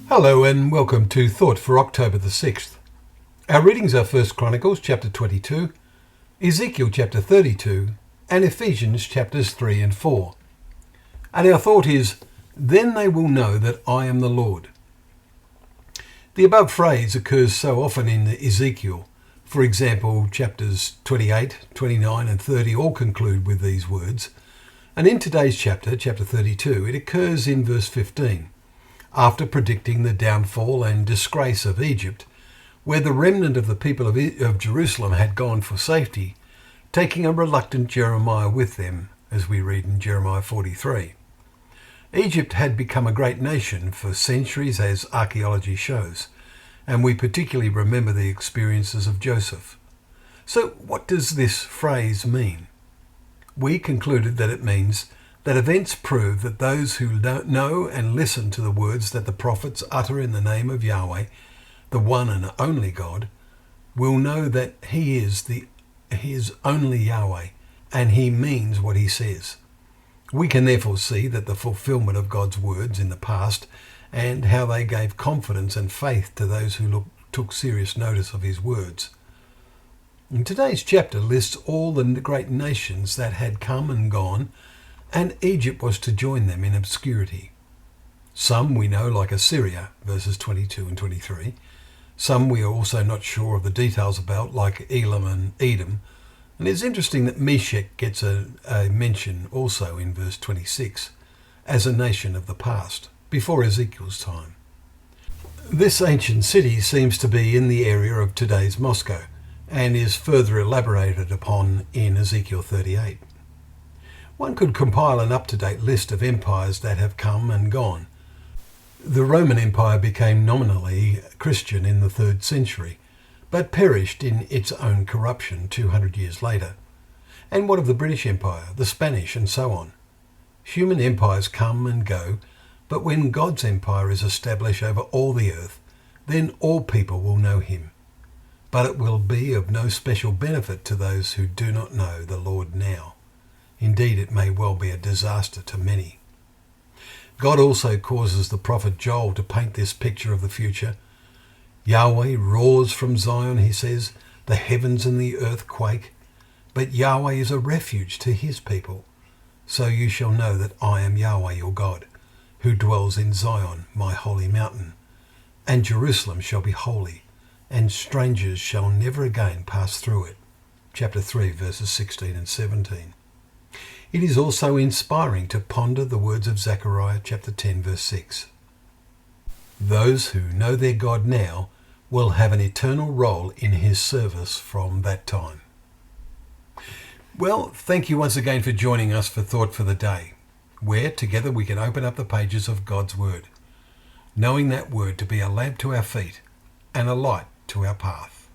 Hello and welcome to Thought for October the 6th. Our readings are 1 Chronicles chapter 22, Ezekiel chapter 32 and Ephesians chapters 3 and 4. And our thought is, then they will know that I am the Lord. The above phrase occurs so often in Ezekiel. For example, chapters 28, 29 and 30 all conclude with these words. And in today's chapter 32, it occurs in verse 15. After predicting the downfall and disgrace of Egypt, where the remnant of the people of Jerusalem had gone for safety, taking a reluctant Jeremiah with them, as we read in Jeremiah 43. Egypt had become a great nation for centuries, as archaeology shows, and we particularly remember the experiences of Joseph. So what does this phrase mean? We concluded that it means that events prove that those who know and listen to the words that the prophets utter in the name of Yahweh, the one and only God, will know that He is only Yahweh, and He means what He says. We can therefore see that the fulfillment of God's words in the past and how they gave confidence and faith to those who took serious notice of His words. And today's chapter lists all the great nations that had come and gone, and Egypt was to join them in obscurity. Some we know, like Assyria, verses 22 and 23. Some we are also not sure of the details about, like Elam and Edom. And it's interesting that Meshech gets a mention also in verse 26 as a nation of the past, before Ezekiel's time. This ancient city seems to be in the area of today's Moscow and is further elaborated upon in Ezekiel 38. One could compile an up-to-date list of empires that have come and gone. The Roman Empire became nominally Christian in the 3rd century, but perished in its own corruption 200 years later. And what of the British Empire, the Spanish, and so on? Human empires come and go, but when God's empire is established over all the earth, then all people will know Him. But it will be of no special benefit to those who do not know the Lord now. Indeed, it may well be a disaster to many. God also causes the prophet Joel to paint this picture of the future. Yahweh roars from Zion, he says, the heavens and the earth quake, but Yahweh is a refuge to His people. So you shall know that I am Yahweh your God, who dwells in Zion, my holy mountain. And Jerusalem shall be holy, and strangers shall never again pass through it. Chapter 3, verses 16 and 17. It is also inspiring to ponder the words of Zechariah chapter 10 verse 6. Those who know their God now will have an eternal role in His service from that time. Well, thank you once again for joining us for Thought for the Day, where together we can open up the pages of God's Word, knowing that Word to be a lamp to our feet and a light to our path.